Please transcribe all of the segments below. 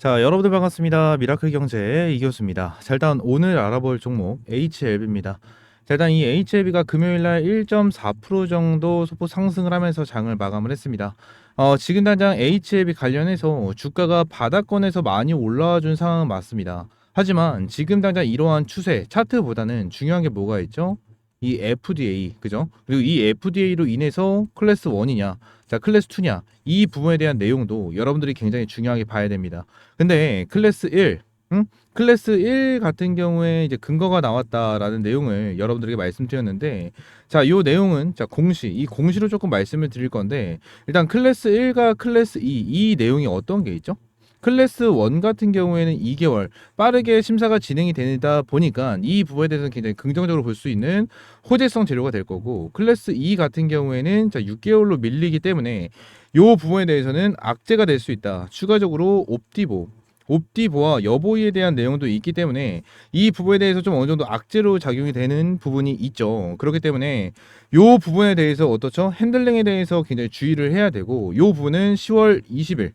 자, 여러분들 반갑습니다. 미라클 경제 이교수입니다. 자, 일단 오늘 알아볼 종목 HLB입니다. 자, 일단 이 HLB가 금요일 날 1.4% 정도 소폭 상승을 하면서 장을 마감을 했습니다. 지금 당장 HLB 관련해서 주가가 바닥권에서 많이 올라와 준 상황은 맞습니다. 하지만 지금 당장 이러한 추세, 차트보다는 중요한 게 뭐가 있죠? 이 FDA, 그죠? 그리고 이 FDA로 인해서 클래스 1이냐, 자, 클래스 2냐, 이 부분에 대한 내용도 여러분들이 굉장히 중요하게 봐야 됩니다. 근데 클래스 1, 클래스 1 같은 경우에 이제 근거가 나왔다라는 내용을 여러분들에게 말씀드렸는데, 자, 요 내용은 자, 이 공시로 조금 말씀을 드릴 건데, 일단 클래스 1과 클래스 2, 이 내용이 어떤 게 있죠? 클래스 1 같은 경우에는 2개월 빠르게 심사가 진행이 되다 보니까 이 부분에 대해서는 굉장히 긍정적으로 볼 수 있는 호재성 재료가 될 거고, 클래스 2 같은 경우에는 자, 6개월로 밀리기 때문에 이 부분에 대해서는 악재가 될 수 있다. 추가적으로 옵디보와 여보이에 대한 내용도 있기 때문에 이 부분에 대해서 좀 어느 정도 악재로 작용이 되는 부분이 있죠. 그렇기 때문에 이 부분에 대해서 어떻죠? 핸들링에 대해서 굉장히 주의를 해야 되고, 이 부분은 10월 20일,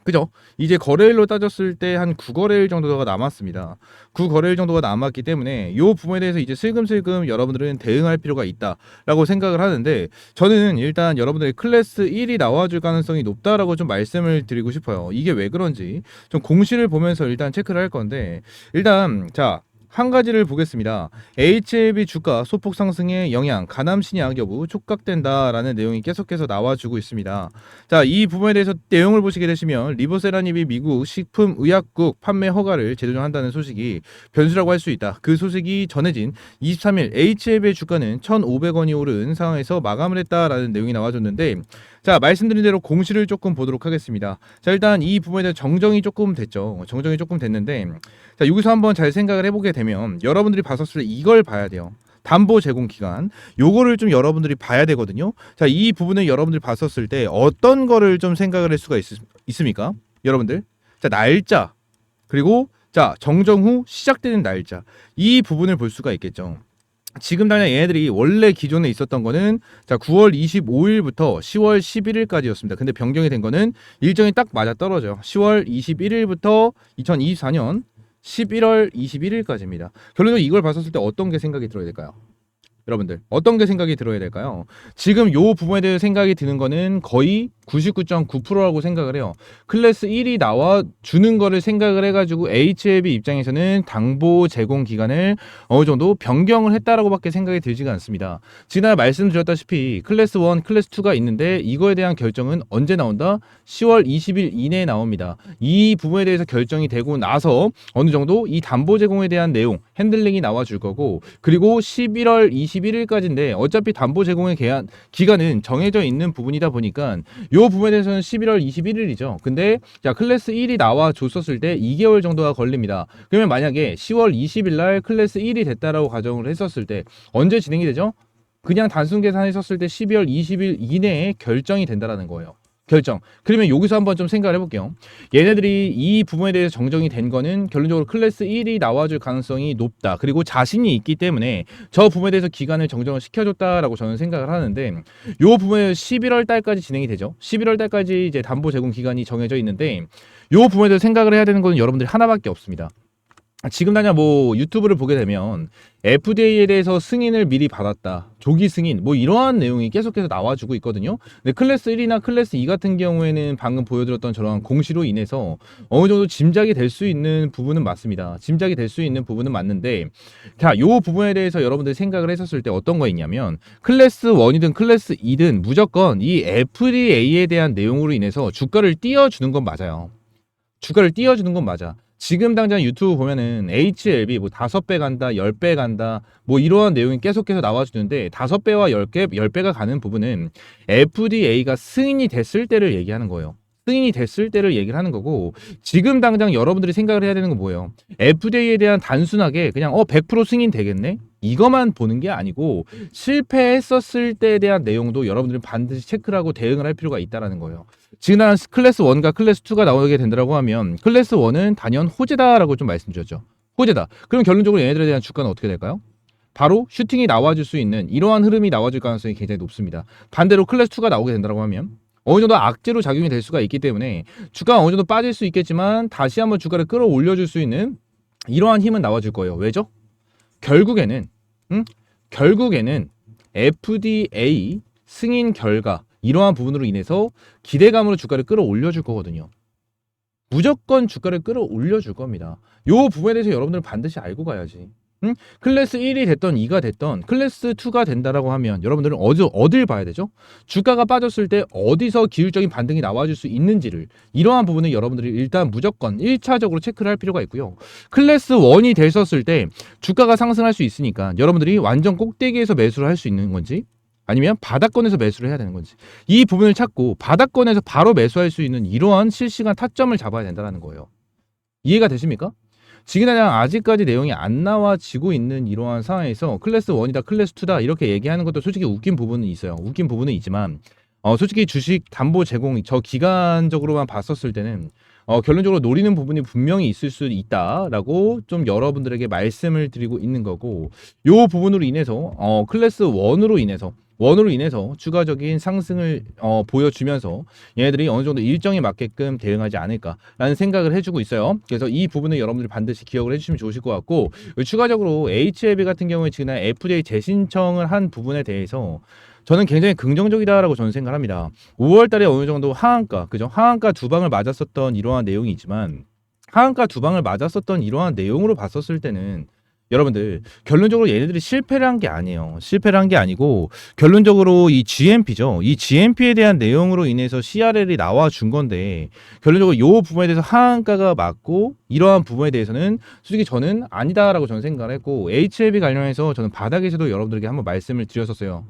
그죠? 이제 거래일로 따졌을 때 한 9거래일 정도가 남았습니다. 9거래일 정도가 남았기 때문에 이 부분에 대해서 이제 슬금슬금 여러분들은 대응할 필요가 있다라고 생각을 하는데, 저는 일단 여러분들이 클래스 1이 나와줄 가능성이 높다라고 좀 말씀을 드리고 싶어요. 이게 왜 그런지 좀 공시를 보면서 일단 체크를 할 건데, 일단 자, 한 가지를 보겠습니다. HLB 주가 소폭 상승의 영향, 가남 신약 여부 촉각된다라는 내용이 계속해서 나와주고 있습니다. 자, 이 부분에 대해서 내용을 보시게 되시면 리보세라닙이 미국 식품의약국 판매 허가를 재조정한다는 소식이 변수라고 할 수 있다. 그 소식이 전해진 23일 HLB의 주가는 1,500원이 오른 상황에서 마감을 했다라는 내용이 나와줬는데, 자, 말씀드린 대로 공시를 조금 보도록 하겠습니다. 자, 일단 이 부분에 대한 정정이 조금 됐죠. 정정이 조금 됐는데, 자, 여기서 한번 잘 생각을 해보게 되면 여러분들이 봤었을 때 이걸 봐야 돼요. 담보 제공 기간, 요거를 좀 여러분들이 봐야 되거든요. 자, 이 부분을 여러분들이 봤었을 때 어떤 거를 좀 생각을 할 수가 있습니까? 여러분들, 자, 날짜, 그리고 자, 정정 후 시작되는 날짜, 이 부분을 볼 수가 있겠죠. 지금 당장 얘네들이 원래 기존에 있었던 거는 자, 9월 25일부터 10월 11일까지였습니다. 근데 변경이 된 거는 일정이 딱 맞아 떨어져요. 10월 21일부터 2024년 11월 21일까지입니다. 결론적으로 이걸 봤었을 때 어떤 게 생각이 들어야 될까요? 여러분들, 어떤 게 생각이 들어야 될까요? 지금 요 부분에 대해 생각이 드는 거는 거의 99.9%라고 생각을 해요. 클래스 1이 나와 주는 거를 생각을 해가지고 HLB 입장에서는 당보 제공 기간을 어느 정도 변경을 했다라고밖에 생각이 들지가 않습니다. 지난 말씀드렸다시피 클래스 1, 클래스 2가 있는데 이거에 대한 결정은 언제 나온다? 10월 20일 이내에 나옵니다. 이 부분에 대해서 결정이 되고 나서 어느 정도 이 담보 제공에 대한 내용, 핸들링이 나와 줄 거고, 그리고 11월 21일까지인데 어차피 담보 제공의 기간은 정해져 있는 부분이다 보니까 요 부분에 대해서는 11월 21일이죠. 근데 자, 클래스 1이 나와 줬었을 때 2개월 정도가 걸립니다. 그러면 만약에 10월 20일 날 클래스 1이 됐다라고 가정을 했었을 때 언제 진행이 되죠? 그냥 단순 계산했었을 때 12월 20일 이내에 결정이 된다라는 거예요. 결정. 그러면 여기서 한번 좀 생각을 해볼게요. 얘네들이 이 부분에 대해서 정정이 된 거는 결론적으로 클래스 1이 나와줄 가능성이 높다. 그리고 자신이 있기 때문에 저 부분에 대해서 기간을 정정을 시켜줬다라고 저는 생각을 하는데, 요 부분에 11월 달까지 진행이 되죠. 11월 달까지 이제 담보 제공 기간이 정해져 있는데, 요 부분에 대해서 생각을 해야 되는 거는 여러분들이 하나밖에 없습니다. 지금 당장 뭐 유튜브를 보게 되면 FDA에 대해서 승인을 미리 받았다, 조기 승인, 뭐 이러한 내용이 계속해서 나와주고 있거든요. 근데 클래스 1이나 클래스 2 같은 경우에는 방금 보여드렸던 저런 공시로 인해서 어느 정도 짐작이 될 수 있는 부분은 맞습니다. 짐작이 될 수 있는 부분은 맞는데, 자, 요 부분에 대해서 여러분들이 생각을 했었을 때 어떤 거 있냐면, 클래스 1이든 클래스 2든 무조건 이 FDA에 대한 내용으로 인해서 주가를 띄워주는 건 맞아요. 주가를 띄워주는 건 맞아. 지금 당장 유튜브 보면은 HLB 뭐 5배 간다, 10배 간다, 뭐 이러한 내용이 계속해서 나와주는데, 5배와 10배가 가는 부분은 FDA가 승인이 됐을 때를 얘기하는 거예요. 승인이 됐을 때를 얘기를 하는 거고, 지금 당장 여러분들이 생각을 해야 되는 건 뭐예요? FDA에 대한 단순하게 그냥 100% 승인 되겠네? 이것만 보는 게 아니고 실패했었을 때에 대한 내용도 여러분들은 반드시 체크를 하고 대응을 할 필요가 있다는 거예요. 지금 클래스 1과 클래스 2가 나오게 된다고 하면 클래스 1은 단연 호재다라고 좀 말씀드렸죠. 호재다. 그럼 결론적으로 얘네들에 대한 주가는 어떻게 될까요? 바로 슈팅이 나와줄 수 있는 이러한 흐름이 나와줄 가능성이 굉장히 높습니다. 반대로 클래스 2가 나오게 된다고 하면 어느 정도 악재로 작용이 될 수가 있기 때문에 주가가 어느 정도 빠질 수 있겠지만 다시 한번 주가를 끌어올려줄 수 있는 이러한 힘은 나와줄 거예요. 왜죠? 결국에는 결국에는 FDA 승인 결과 이러한 부분으로 인해서 기대감으로 주가를 끌어올려줄 거거든요. 무조건 주가를 끌어올려줄 겁니다. 요 부분에 대해서 여러분들은 반드시 알고 가야지. 클래스 1이 됐던 2가 됐던 클래스 2가 된다라고 하면 여러분들은 어딜 봐야 되죠? 주가가 빠졌을 때 어디서 기술적인 반등이 나와줄 수 있는지를 이러한 부분을 여러분들이 일단 무조건 1차적으로 체크를 할 필요가 있고요. 클래스 1이 됐었을 때 주가가 상승할 수 있으니까 여러분들이 완전 꼭대기에서 매수를 할 수 있는 건지 아니면 바닥권에서 매수를 해야 되는 건지 이 부분을 찾고 바닥권에서 바로 매수할 수 있는 이러한 실시간 타점을 잡아야 된다는 거예요. 이해가 되십니까? 지금 당장 아직까지 내용이 안 나와지고 있는 이러한 상황에서 클래스 1이다 클래스 2다 이렇게 얘기하는 것도 솔직히 웃긴 부분은 있어요. 웃긴 부분은 있지만 솔직히 주식 담보 제공 저 기간적으로만 봤었을 때는 결론적으로 노리는 부분이 분명히 있을 수 있다라고 좀 여러분들에게 말씀을 드리고 있는 거고 요 부분으로 인해서 클래스 1으로 인해서 추가적인 상승을 보여주면서 얘네들이 어느 정도 일정에 맞게끔 대응하지 않을까라는 생각을 해주고 있어요. 그래서 이 부분을 여러분들이 반드시 기억을 해주시면 좋으실 것 같고 추가적으로 HLB 같은 경우에 지금 FJ 재신청을 한 부분에 대해서 저는 굉장히 긍정적이다라고 저는 생각합니다. 5월 달에 어느 정도 하한가, 그죠? 하한가 두 방을 맞았었던 이러한 내용이 있지만 하한가 두 방을 맞았었던 이러한 내용으로 봤었을 때는 여러분들 결론적으로 얘네들이 실패를 한 게 아니에요. 실패를 한 게 아니고 결론적으로 이 GMP죠. 이 GMP에 대한 내용으로 인해서 CRL이 나와 준 건데 결론적으로 이 부분에 대해서 하한가가 맞고 이러한 부분에 대해서는 솔직히 저는 아니다라고 저는 생각을 했고 HLB 관련해서 저는 바닥에서도 여러분들에게 한번 말씀을 드렸었어요.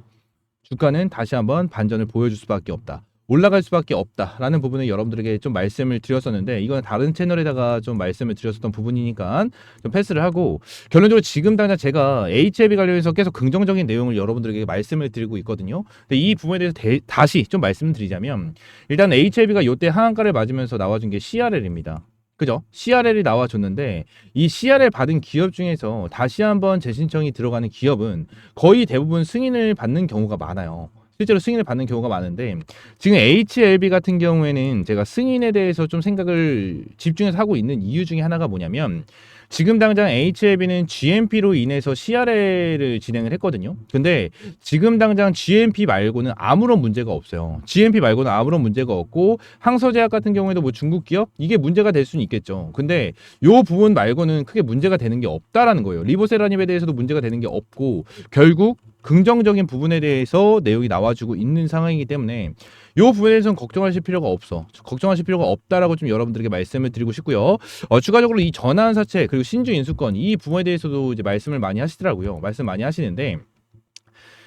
주가는 다시 한번 반전을 보여줄 수밖에 없다. 올라갈 수밖에 없다라는 부분을 여러분들에게 좀 말씀을 드렸었는데 이건 다른 채널에다가 좀 말씀을 드렸었던 부분이니까 좀 패스를 하고 결론적으로 지금 당장 제가 HLB 관련해서 계속 긍정적인 내용을 여러분들에게 말씀을 드리고 있거든요. 근데 이 부분에 대해서 다시 좀 말씀을 드리자면 일단 HLB가 이때 하한가를 맞으면서 나와준 게 CRL입니다. 그죠? CRL이 나와줬는데 이 CRL 받은 기업 중에서 다시 한번 재신청이 들어가는 기업은 거의 대부분 승인을 받는 경우가 많아요. 실제로 승인을 받는 경우가 많은데 지금 HLB 같은 경우에는 제가 승인에 대해서 좀 생각을 집중해서 하고 있는 이유 중에 하나가 뭐냐면 지금 당장 HLB는 GMP로 인해서 CRL을 진행을 했거든요. 근데 지금 당장 GMP 말고는 아무런 문제가 없어요. GMP 말고는 아무런 문제가 없고 항서제약 같은 경우에도 뭐 중국 기업 이게 문제가 될 수는 있겠죠. 근데 요 부분 말고는 크게 문제가 되는 게 없다라는 거예요. 리보세라닙에 대해서도 문제가 되는 게 없고 결국 긍정적인 부분에 대해서 내용이 나와주고 있는 상황이기 때문에 이 부분에 대해서는 걱정하실 필요가 없다라고 좀 여러분들에게 말씀을 드리고 싶고요. 추가적으로 이 전환사채 그리고 신주 인수권 이 부분에 대해서도 이제 말씀을 많이 하시더라고요. 말씀 많이 하시는데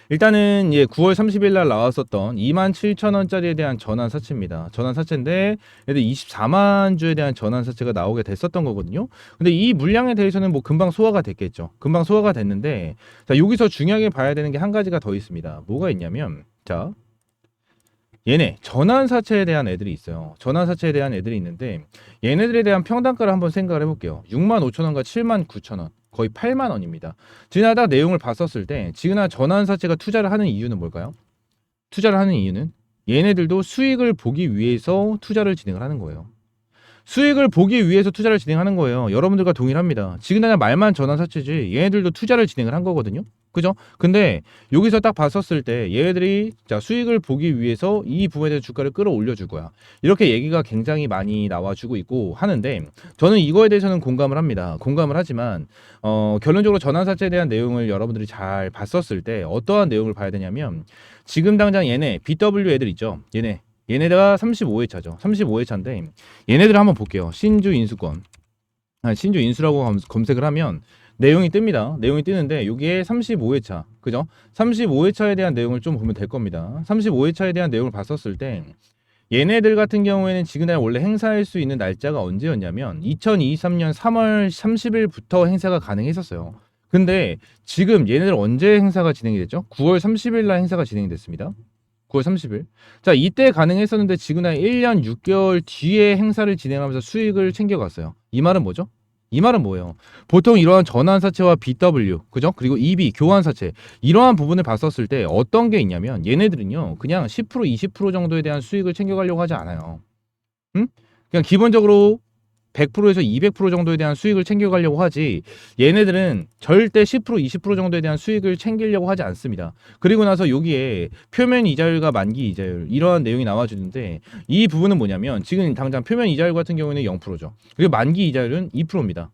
일단은 9월 30일 날 나왔었던 27,000원짜리에 대한 전환사채입니다. 전환사채인데 얘들 24만 주에 대한 전환사채가 나오게 됐었던 거거든요. 근데 이 물량에 대해서는 뭐 금방 소화가 됐겠죠. 금방 소화가 됐는데 자, 여기서 중요하게 봐야 되는 게 한 가지가 더 있습니다. 뭐가 있냐면 자 얘네 전환사채에 대한 애들이 있어요. 전환사채에 대한 애들이 있는데 얘네들에 대한 평단가를 한번 생각을 해볼게요. 65,000원과 79,000원 거의 8만 원입니다. 지나다 내용을 봤었을 때 지그나 전환사채가 투자를 하는 이유는 뭘까요? 투자를 하는 이유는 얘네들도 수익을 보기 위해서 투자를 진행을 하는 거예요. 수익을 보기 위해서 투자를 진행하는 거예요. 여러분들과 동일합니다. 지금 말만 전환사채지 얘네들도 투자를 진행을 한 거거든요. 그죠? 근데 여기서 딱 봤었을 때 얘네들이 자 수익을 보기 위해서 이 부분에 대해서 주가를 끌어올려줄 거야. 이렇게 얘기가 굉장히 많이 나와주고 있고 하는데 저는 이거에 대해서는 공감을 합니다. 공감을 하지만 결론적으로 전환사채에 대한 내용을 여러분들이 잘 봤었을 때 어떠한 내용을 봐야 되냐면 지금 당장 얘네 BW 애들 있죠. 얘네가 35회차죠. 35회차인데 얘네들 한번 볼게요. 신주 인수권. 신주 인수라고 검색을 하면 내용이 뜹니다. 내용이 뜨는데 여기에 35회차. 그죠? 35회차에 대한 내용을 좀 보면 될 겁니다. 35회차에 대한 내용을 봤었을 때 얘네들 같은 경우에는 지금 원래 행사할 수 있는 날짜가 언제였냐면 2023년 3월 30일부터 행사가 가능했었어요. 근데 지금 얘네들 언제 행사가 진행이 됐죠? 9월 30일 날 행사가 진행이 됐습니다. 9월 30일. 자, 이때 가능했었는데 지금 1년 6개월 뒤에 행사를 진행하면서 수익을 챙겨갔어요. 이 말은 뭐죠? 이 말은 뭐예요? 보통 이러한 전환사채와 BW, 그죠? 그리고 EB, 교환사채, 이러한 부분을 봤었을 때 어떤 게 있냐면 얘네들은요, 그냥 10%, 20% 정도에 대한 수익을 챙겨가려고 하지 않아요. 응? 그냥 기본적으로 100%에서 200% 정도에 대한 수익을 챙겨가려고 하지, 얘네들은 절대 10%, 20% 정도에 대한 수익을 챙기려고 하지 않습니다. 그리고 나서 여기에 표면 이자율과 만기 이자율 이러한 내용이 나와주는데, 이 부분은 뭐냐면 지금 당장 표면 이자율 같은 경우에는 0%죠. 그리고 만기 이자율은 2%입니다.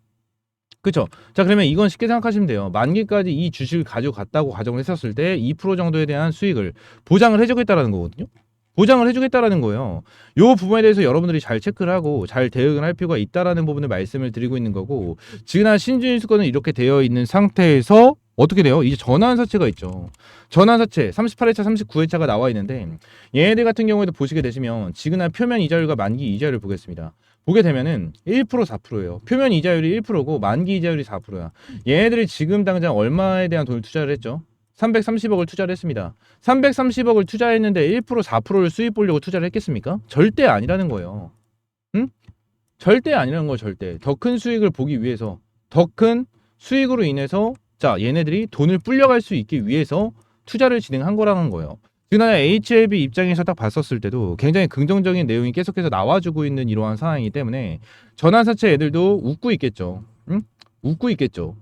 그쵸? 자, 그러면 이건 쉽게 생각하시면 돼요. 만기까지 이 주식을 가져갔다고 가정을 했었을 때 2% 정도에 대한 수익을 보장을 해주겠다라는 거거든요. 보장을 해주겠다라는 거예요. 요 부분에 대해서 여러분들이 잘 체크를 하고 잘 대응을 할 필요가 있다라는 부분을 말씀을 드리고 있는 거고, 지금 신준일수권은 이렇게 되어 있는 상태에서 어떻게 돼요? 이제 전환사채가 있죠. 전환사채 38회차, 39회차가 나와 있는데, 얘네들 같은 경우에도 보시게 되시면 지금 표면 이자율과 만기 이자율을 보겠습니다. 보게 되면은 1% 4%예요. 표면 이자율이 1%고 만기 이자율이 4%야. 얘네들이 지금 당장 얼마에 대한 돈을 투자를 했죠? 330억을 투자를 했습니다. 330억을 투자했는데 1% 4%를 수익 보려고 투자를 했겠습니까? 절대 아니라는 거예요. 응? 절대 아니라는 거예요. 절대. 더 큰 수익을 보기 위해서, 더 큰 수익으로 인해서 자, 얘네들이 돈을 불려갈 수 있기 위해서 투자를 진행한 거라는 거예요. 지금 HLB 입장에서 딱 봤었을 때도 굉장히 긍정적인 내용이 계속해서 나와주고 있는 이러한 상황이기 때문에 전환사채 애들도 웃고 있겠죠. 응? 웃고 있겠죠.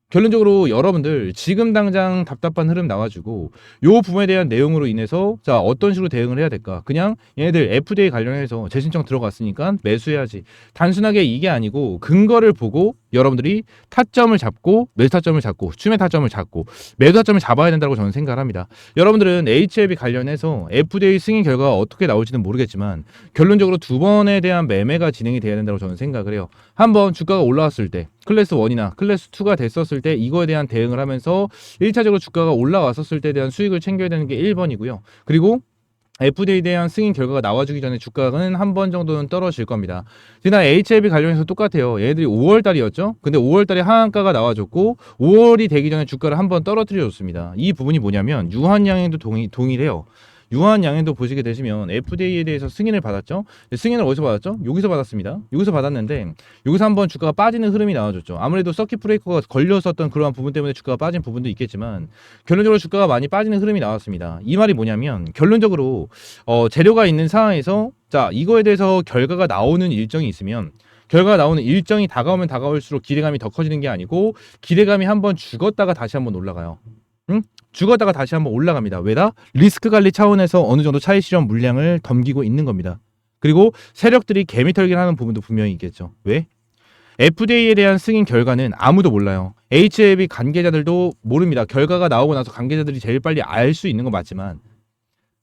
결론적으로 여러분들 지금 당장 답답한 흐름 나와주고 요 부분에 대한 내용으로 인해서 자, 어떤 식으로 대응을 해야 될까? 그냥 얘네들 FDA 관련해서 재신청 들어갔으니까 매수해야지. 단순하게 이게 아니고 근거를 보고 여러분들이 타점을 잡고 매수 타점을 잡고 추매 타점을 잡고 매도 타점을 잡아야 된다고 저는 생각을 합니다. 여러분들은 HLB 관련해서 FDA 승인 결과가 어떻게 나올지는 모르겠지만 결론적으로 두 번에 대한 매매가 진행이 돼야 된다고 저는 생각을 해요. 한번 주가가 올라왔을 때 클래스 1이나 클래스 2가 됐었을 때 이거에 대한 대응을 하면서 1차적으로 주가가 올라왔었을 때에 대한 수익을 챙겨야 되는 게 1번이고요. 그리고 FDA에 대한 승인 결과가 나와주기 전에 주가는 한 번 정도는 떨어질 겁니다. 지난 HLB 관련해서 똑같아요. 얘들이 5월 달이었죠. 근데 5월 달에 하한가가 나와줬고 5월이 되기 전에 주가를 한 번 떨어뜨려줬습니다. 이 부분이 뭐냐면 유한양행도 동일해요. 유한양행도 보시게 되시면 FDA에 대해서 승인을 받았죠. 승인을 어디서 받았죠? 여기서 받았습니다. 여기서 받았는데 여기서 한번 주가가 빠지는 흐름이 나와줬죠. 아무래도 서킷 브레이커가 걸렸었던 그러한 부분 때문에 주가가 빠진 부분도 있겠지만 결론적으로 주가가 많이 빠지는 흐름이 나왔습니다. 이 말이 뭐냐면 결론적으로 재료가 있는 상황에서 자, 이거에 대해서 결과가 나오는 일정이 있으면 결과가 나오는 일정이 다가오면 다가올수록 기대감이 더 커지는 게 아니고 기대감이 한번 죽었다가 다시 한번 올라가요. 응? 죽었다가 다시 한번 올라갑니다. 왜다? 리스크 관리 차원에서 어느 정도 차익 실현 물량을 덤기고 있는 겁니다. 그리고 세력들이 개미털기를 하는 부분도 분명히 있겠죠. 왜? FDA에 대한 승인 결과는 아무도 몰라요. HLB 관계자들도 모릅니다. 결과가 나오고 나서 관계자들이 제일 빨리 알 수 있는 건 맞지만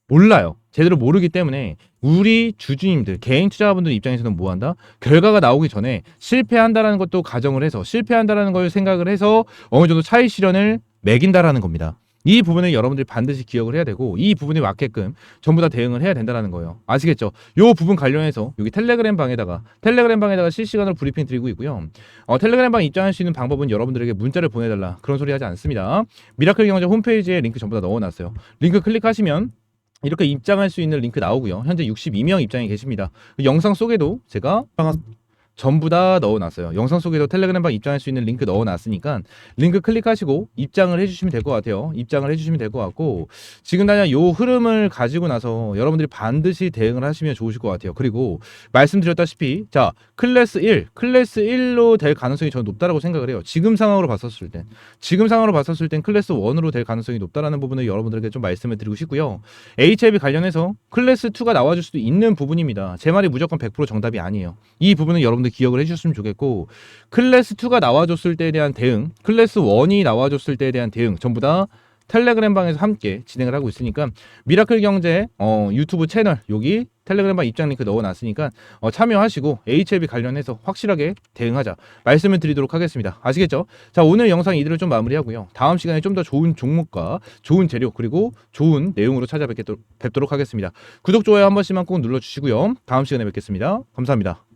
몰라요. 제대로 모르기 때문에 우리 주주님들, 개인 투자자분들 입장에서는 뭐 한다? 결과가 나오기 전에 실패한다라는 것도 가정을 해서 실패한다라는 걸 생각을 해서 어느 정도 차익 실현을 매긴다라는 겁니다. 이 부분을 여러분들이 반드시 기억을 해야 되고 이 부분에 맞게끔 전부 다 대응을 해야 된다는 거예요. 아시겠죠? 이 부분 관련해서 여기 텔레그램 방에다가 실시간으로 브리핑 드리고 있고요. 텔레그램 방 입장할 수 있는 방법은 여러분들에게 문자를 보내달라 그런 소리 하지 않습니다. 미라클 경제 홈페이지에 링크 전부 다 넣어놨어요. 링크 클릭하시면 이렇게 입장할 수 있는 링크 나오고요. 현재 62명 입장이 계십니다. 영상 속에도 제가 전부 다 넣어놨어요. 영상 속에도 텔레그램방 입장할 수 있는 링크 넣어놨으니까 링크 클릭하시고 입장을 해주시면 될 것 같아요. 입장을 해주시면 될 것 같고 지금 당장 요 흐름을 가지고 나서 여러분들이 반드시 대응을 하시면 좋으실 것 같아요. 그리고 말씀드렸다시피 자, 클래스 1로 될 가능성이 저는 높다라고 생각을 해요. 지금 상황으로 봤었을 땐 클래스 1으로 될 가능성이 높다라는 부분을 여러분들에게 좀 말씀을 드리고 싶고요. HLB 관련해서 클래스 2가 나와줄 수도 있는 부분입니다. 제 말이 무조건 100% 정답이 아니에요. 이 부분은 여러분들 기억을 해주셨으면 좋겠고 클래스 2가 나와줬을 때에 대한 대응, 클래스 1이 나와줬을 때에 대한 대응 전부 다 텔레그램 방에서 함께 진행을 하고 있으니까 미라클 경제 유튜브 채널 여기 텔레그램 방 입장 링크 넣어놨으니까 참여하시고 HLB 관련해서 확실하게 대응하자 말씀을 드리도록 하겠습니다. 아시겠죠? 자, 오늘 영상 이대로 좀 마무리하고요. 다음 시간에 좀 더 좋은 종목과 좋은 재료 그리고 좋은 내용으로 찾아뵙도록 하겠습니다. 구독, 좋아요 한 번씩만 꼭 눌러주시고요. 다음 시간에 뵙겠습니다. 감사합니다.